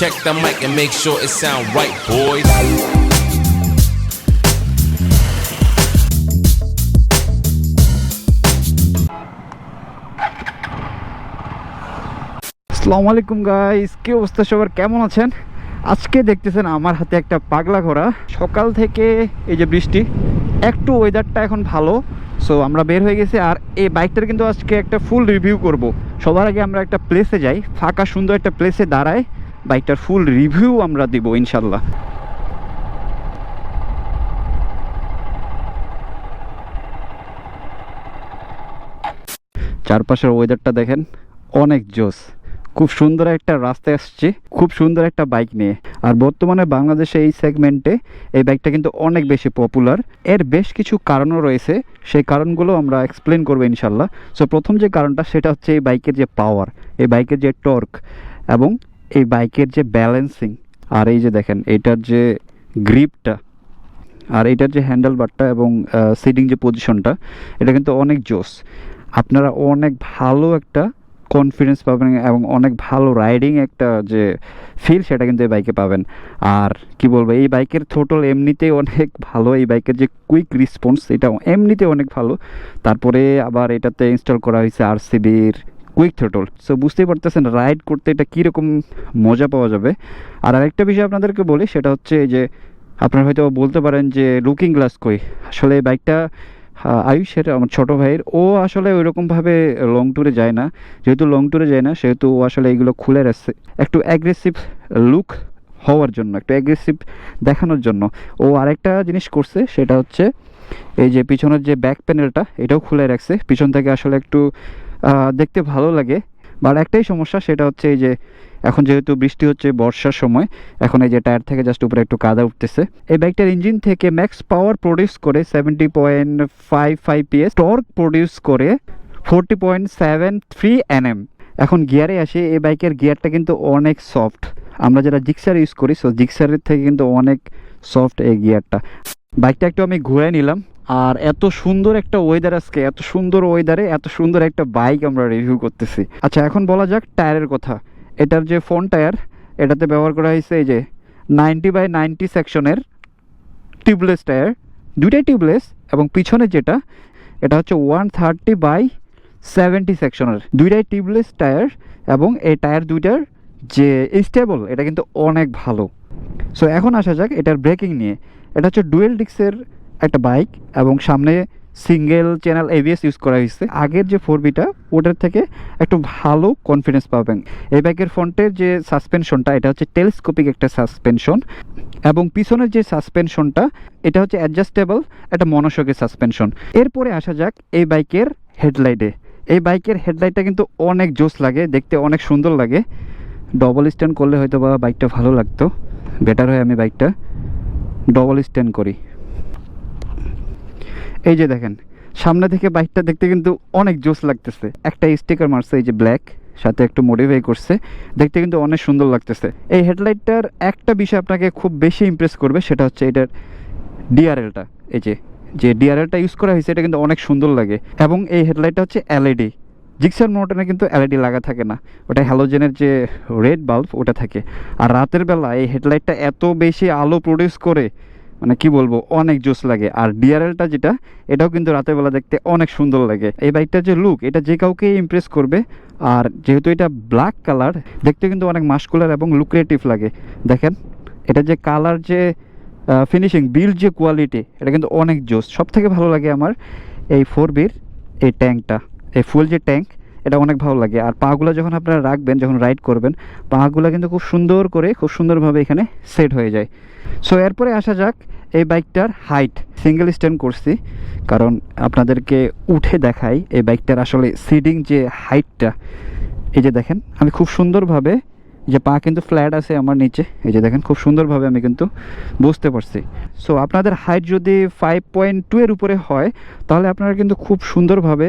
check the mic and make sure it sound right, boys. আসসালামু আলাইকুম guys, কি অবস্থা সবার, কেমন আছেন? আজকে দেখতেছেন আমার হাতে একটা পাগলা ঘোড়া। সকাল থেকে এই যে বৃষ্টি, একটু ওয়েদারটা এখন ভালো, সো আমরা বের হয়ে গেছি। আর এই বাইকটার কিন্তু আজকে একটা ফুল রিভিউ করব। সবার আগে আমরা একটা প্লেসে যাই, ফাঁকা সুন্দর একটা প্লেসে দাঁড়ায় বাইকটার ফুল রিভিউ আমরা দিব ইনশাল্লাহ। চারপাশের ওয়েদারটা দেখেন, অনেক জোস। খুব সুন্দর একটা রাস্তায় আসছি, খুব সুন্দর একটা বাইক নিয়ে। আর বর্তমানে বাংলাদেশে এই সেগমেন্টে এই বাইকটা কিন্তু অনেক বেশি পপুলার। এর বেশ কিছু কারণও রয়েছে, সেই কারণগুলো আমরা এক্সপ্লেন করবো ইনশাল্লাহ। সো প্রথম যে কারণটা সেটা হচ্ছে এই বাইকের যে পাওয়ার, এই বাইকের যে টর্ক এবং এই বাইকের যে ব্যালেন্সিং। আর এই যে দেখেন এটার যে গ্রিপটা আর এটার যে হ্যান্ডেল বারটা এবং সিটিং যে পজিশনটা, এটা কিন্তু অনেক জোস। আপনারা অনেক ভালো একটা কনফিডেন্স পাবেন এবং অনেক ভালো রাইডিং একটা যে ফিল, সেটা কিন্তু এই বাইকে পাবেন। আর কি বলবো, এই বাইকের থ্রোটল এমনিতেই অনেক ভালো। এই বাইকের যে কুইক রেসপন্স, এটা এমনিতে অনেক ভালো। তারপরে আবার এটাতে ইনস্টল করা হয়েছে আরসিবির কুইক থ্রোটল। সো বুঝতেই পারতেছেন রাইড করতে এটা কীরকম মজা পাওয়া যাবে। আর আরেকটা বিষয় আপনাদেরকে বলি, সেটা হচ্ছে যে আপনারা হয়তো বলতে পারেন যে লুকিং গ্লাস কই। আসলে এই বাইকটা আয়ুষের, আমার ছোটো ভাইয়ের, ও আসলে ওইরকমভাবে লং ট্যুরে যায় না। যেহেতু লং ট্যুরে যায় না, সেহেতু ও আসলে এগুলো খুলে রাখছে একটু অ্যাগ্রেসিভ লুক হওয়ার জন্য, একটু অ্যাগ্রেসিভ দেখানোর জন্য। ও আরেকটা জিনিস করছে, সেটা হচ্ছে এই যে পিছনের যে ব্যাক প্যানেলটা, এটাও খুলে রাখছে। পিছন থেকে আসলে একটু দেখতে ভালো লাগে। বাট একটাই সমস্যা, সেটা হচ্ছে এই যে এখন যেহেতু বৃষ্টি হচ্ছে, বর্ষার সময়, এখন এই যে টায়ার থেকে জাস্ট উপরে একটু কাদা উঠতেছে। এই বাইকটার ইঞ্জিন থেকে ম্যাক্স পাওয়ার প্রডিউস করে 70.55 PS, টর্ক প্রডিউস করে 40.73 Nm। এখন গিয়ারে আসে, এই বাইকের গিয়ারটা কিন্তু অনেক সফট। আমরা যারা জিক্সার ইউজ করি, সো জিক্সারের থেকে কিন্তু অনেক সফট এই গিয়ারটা। বাইকটা একটু আমি ঘুরে নিলাম। আর এত সুন্দর একটা ওয়েদার, আজকে এত সুন্দর ওয়েদারে এত সুন্দর একটা বাইক আমরা রিভিউ করতেছি। আচ্ছা, এখন বলা যাক টায়ারের কথা। এটার যে ফ্রন্ট টায়ার, এটাতে ব্যবহার করা হয়েছে এই যে 90/90 সেকশনের টিউবলেস টায়ার, দুইটাই টিউবলেস। এবং পিছনে যেটা, এটা হচ্ছে 130/70 সেকশনের, দুইটাই টিউবলেস টায়ার। এবং এই টায়ার দুইটার যে স্টেবল, এটা কিন্তু অনেক ভালো। সো এখন আসা যাক এটার ব্রেকিং নিয়ে। এটা হচ্ছে ডুয়েল ডিস্কের একটা বাইক এবং সামনে সিঙ্গেল চ্যানেল এবিএস ইউজ করা হয়েছে। আগের যে 4Bটা, ওটার থেকে একটু ভালো কনফিডেন্স পাবেন। এই বাইকের ফ্রন্টের যে সাসপেনশনটা, এটা হচ্ছে টেলিস্কোপিক একটা সাসপেনশন। এবং পিছনের যে সাসপেনশনটা, এটা হচ্ছে অ্যাডজাস্টেবল একটা মনোশকের সাসপেনশন। এরপরে আসা যাক এই বাইকের হেডলাইটে। এই বাইকের হেডলাইটটা কিন্তু অনেক জোস লাগে, দেখতে অনেক সুন্দর লাগে। ডবল স্ট্যান্ড করলে হয়তো বা বাইকটা ভালো লাগতো, বেটার হয় আমি বাইকটা ডবল স্ট্যান্ড করি। এই যে দেখেন সামনে থেকে বাইকটা দেখতে কিন্তু অনেক জোস লাগতেছে। একটা স্টিকার মারছে এই যে ব্ল্যাক, সাথে একটু মডিফাই করছে, দেখতে কিন্তু অনেক সুন্দর লাগতেছে। এই হেডলাইটটার একটা বিষয় আপনাকে খুব বেশি ইমপ্রেস করবে, সেটা হচ্ছে এটার ডিআরএলটা। এই যে ডিআরএলটা ইউজ করা হয়েছে, এটা কিন্তু অনেক সুন্দর লাগে। এবং এই হেডলাইটটা হচ্ছে এলইডি। জিক্সার মোটরে কিন্তু এলইডি লাগা থাকে না, ওটা হ্যালোজেনের যে রেড বাল্ব ওটা থাকে। আর রাতের বেলা এই হেডলাইটটা এত বেশি আলো প্রডিউস করে, মানে কি বলবো, অনেক জোস লাগে। আর ডিআরএলটা যেটা, এটাও কিন্তু রাতের বেলা দেখতে অনেক সুন্দর লাগে। এই বাইকটার যে লুক, এটা যে কাউকে ইমপ্রেস করবে। আর যেহেতু এটা ব্ল্যাক কালার, দেখতে কিন্তু অনেক মাস্কুলার এবং লুক্রেটিভ লাগে। দেখেন এটা যে কালার, যে ফিনিশিং, বিল্ড যে কোয়ালিটি, এটা কিন্তু অনেক জোস। সব থেকে ভালো লাগে আমার এই 4Bর এই ট্যাঙ্কটা, এই ফুল যে ট্যাঙ্ক, এটা অনেক ভালো লাগে। আর পাগুলো যখন আপনারা রাখবেন, যখন রাইড করবেন, পাগুলো কিন্তু খুব সুন্দর করে, খুব সুন্দরভাবে এখানে সেট হয়ে যায়। সো এরপরে আসা যাক এই বাইকটার হাইট। সিঙ্গেল স্ট্যান্ড করছি কারণ আপনাদেরকে উঠে দেখাই এই বাইকটার আসলে সিটিং যে হাইটটা। এই যে দেখেন আমি খুব সুন্দরভাবে, যে পা কিন্তু ফ্ল্যাট আছে আমার নিচে, এই যে দেখেন খুব সুন্দরভাবে আমি কিন্তু বুঝতে পারছি। সো আপনাদের হাইট যদি 5.2 এর উপরে হয়, তাহলে আপনারা কিন্তু খুব সুন্দরভাবে,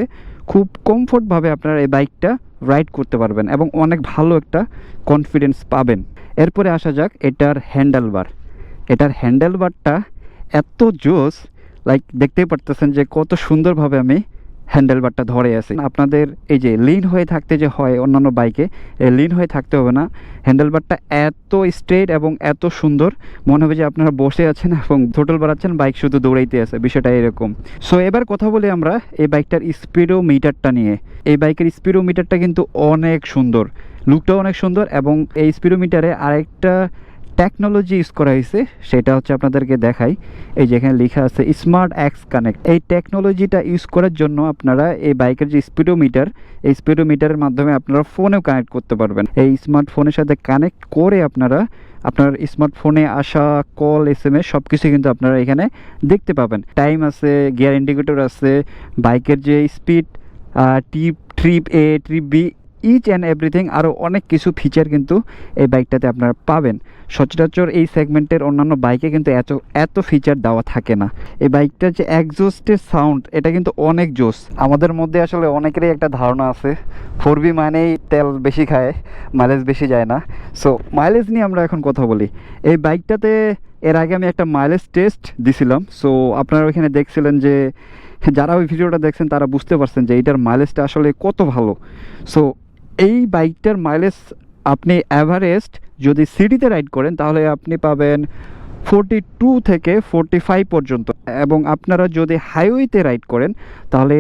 খুব কমফোর্টভাবে আপনারা এই বাইকটা রাইড করতে পারবেন এবং অনেক ভালো একটা কনফিডেন্স পাবেন। এরপরে আসা যাক এটার হ্যান্ডেলবার। এটার হ্যান্ডেলবারটা এত জোস, লাইক দেখতেই পারতেছেন যে কত সুন্দরভাবে আমি হ্যান্ডেলবারটা ধরে আছে। আপনাদের এই যে লিন হয়ে থাকতে যে হয় অন্যান্য বাইকে, লিন হয়ে থাকতে হবে না। হ্যান্ডেলবারটা এত স্ট্রেট এবং এত সুন্দর, মনে হবে যে আপনারা বসে আছেন এবং থ্রোটল বাড়াচ্ছেন, বাইক শুধু দৌড়াইতে আছে, বিষয়টা এরকম। সো এবার কথা বলি আমরা এই বাইকটার স্পিডোমিটারটা নিয়ে। এই বাইকের স্পিডোমিটারটা কিন্তু অনেক সুন্দর, লুকটাও অনেক সুন্দর, এবং এই স্পিডোমিটারে আরেকটা টেকনোলজি ইউজ করা হয়েছে, সেটা হচ্ছে আপনাদেরকে দেখাই। এই যেখানে লেখা আছে স্মার্ট এক্স কানেক্ট। এই টেকনোলজিটা ইউজ করার জন্য আপনারা এই বাইকের যে স্পিডোমিটার, এই স্পিডোমিটারের মাধ্যমে আপনারা ফোনেও কানেক্ট করতে পারবেন। এই স্মার্টফোনের সাথে কানেক্ট করে আপনারা আপনার স্মার্টফোনে আসা কল, SMS সব কিছু কিন্তু আপনারা এখানে দেখতে পাবেন। টাইম আছে, গিয়ার ইন্ডিকেটর আছে, বাইকের যে speed, trip A, trip B, each and everything, আরও অনেক কিছু ফিচার কিন্তু এই বাইকটাতে আপনারা পাবেন। সচরাচর এই সেগমেন্টের অন্যান্য বাইকে কিন্তু এত ফিচার দেওয়া থাকে না। এই বাইকটার যে এক্সজস্টের সাউন্ড, এটা কিন্তু অনেক জোস। আমাদের মধ্যে আসলে অনেকেরই একটা ধারণা আছে 4B মানেই তেল বেশি খায়, মাইলেজ বেশি যায় না। সো মাইলেজ নিয়ে আমরা এখন কথা বলি। এই বাইকটাতে এর আগে আমি একটা মাইলেজ টেস্ট দিছিলাম। সো আপনারা ওইখানে দেখছিলেন যে, যারা ওই ভিডিওটা দেখছেন তারা বুঝতে পারছেন যে এইটার মাইলেজটা আসলে কত ভালো। সো এই বাইকটার মাইলেজ আপনি অ্যাভারেজ যদি সিটিতে রাইড করেন তাহলে আপনি পাবেন 42 থেকে 45 পর্যন্ত, এবং আপনারা যদি হাইওয়েতে রাইড করেন তাহলে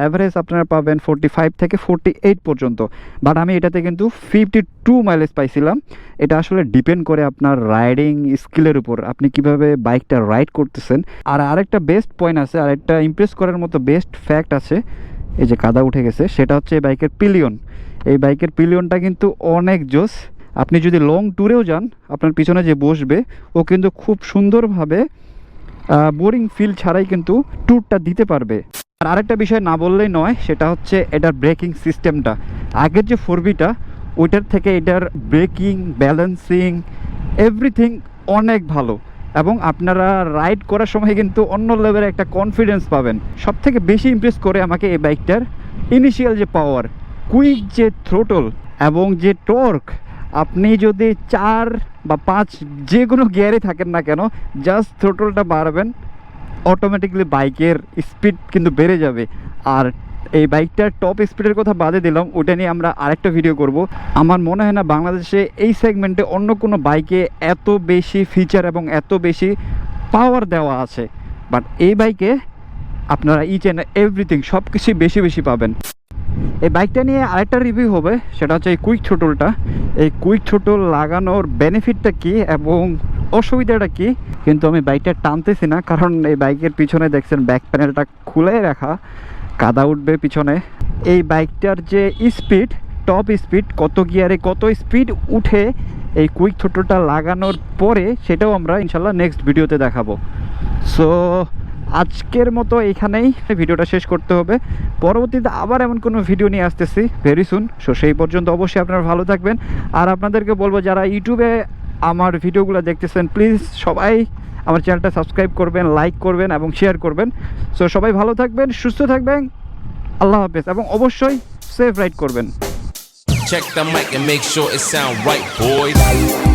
অ্যাভারেজ আপনারা পাবেন 45 থেকে 48 পর্যন্ত। বাট আমি এটাতে কিন্তু 52 মাইলেজ পাইছিলাম। এটা আসলে ডিপেন্ড করে আপনার রাইডিং স্কিলের উপর, আপনি কিভাবে বাইকটা রাইড করতেছেন। আর আরেকটা বেস্ট পয়েন্ট আছে, আরেকটা ইমপ্রেস করার মতো বেস্ট ফ্যাক্ট আছে, এই যে কাদা উঠে গেছে, সেটা হচ্ছে এই বাইকের পিলিয়ন। এই বাইকের পিলিয়নটা কিন্তু অনেক জোস। আপনি যদি লং ট্যুরেও যান, আপনার পিছনে যে বসবে ও কিন্তু খুব সুন্দরভাবে বোরিং ফিল ছাড়াই কিন্তু ট্যুরটা দিতে পারবে। আর আরেকটা বিষয় না বললেই নয়, সেটা হচ্ছে এটার ব্রেকিং সিস্টেমটা। আগের যে 4Bটা, ওইটার থেকে এটার ব্রেকিং, ব্যালেন্সিং, এভরিথিং অনেক ভালো, এবং আপনারা রাইড করার সময় কিন্তু অন্য লেভেলের একটা কনফিডেন্স পাবেন। সব থেকে বেশি ইমপ্রেস করে আমাকে এই বাইকটার ইনিশিয়াল যে পাওয়ার, কুইক যে থ্রোটল এবং যে টর্ক। আপনি যদি 4 বা 5 যে কোনো গিয়ারে থাকেন না কেন, জাস্ট থ্রোটলটা বাড়াবেন, অটোমেটিকলি বাইকের স্পিড কিন্তু বেড়ে যাবে। আর এই বাইকটার টপ স্পিডের কথা বাদে দিলাম, ওটা নিয়ে আমরা আরেকটা ভিডিও করব। আমার মনে হয় না বাংলাদেশে এই সেগমেন্টে অন্য কোনো বাইকে এত বেশি ফিচার এবং এত বেশি পাওয়ার দেওয়া আছে। বাট এই বাইকে আপনারা ইচ অ্যান্ড এভরিথিং সব কিছুই বেশি বেশি পাবেন। এই বাইকটা নিয়ে আরেকটা রিভিউ হবে, সেটা হচ্ছে এই কুইক থ্রোটলটা। এই কুইক থ্রোটল লাগানোর বেনিফিটটা কী এবং অসুবিধাটা কী, কিন্তু আমি বাইকটা টানতেছি না, কারণ এই বাইকের পিছনে দেখছেন ব্যাক প্যানেলটা খুলে রাখা, কাদা উঠবে পিছনে। এই বাইকটার যে স্পিড, টপ স্পিড, কত গিয়ারে কত স্পিড উঠে এই কুইক থ্রোটলটা লাগানোর পরে, সেটাও আমরা ইনশাল্লাহ নেক্সট ভিডিওতে দেখাবো। সো আজকের মতো এইখানেই ভিডিওটা শেষ করতে হবে। পরবর্তীতে আবার এমন কোনো ভিডিও নিয়ে আসতেছি ভেরি সুন। সো সেই পর্যন্ত অবশ্যই আপনারা ভালো থাকবেন। আর আপনাদেরকে বলবো, যারা ইউটিউবে আমার ভিডিওগুলো দেখতেছেন, প্লিজ সবাই আমার চ্যানেলটা সাবস্ক্রাইব করবেন, লাইক করবেন এবং শেয়ার করবেন। সো সবাই ভালো থাকবেন, সুস্থ থাকবেন, আল্লাহ হাফেজ, এবং অবশ্যই সেফ রাইড করবেন। Check the mic and make sure it sound right, boys.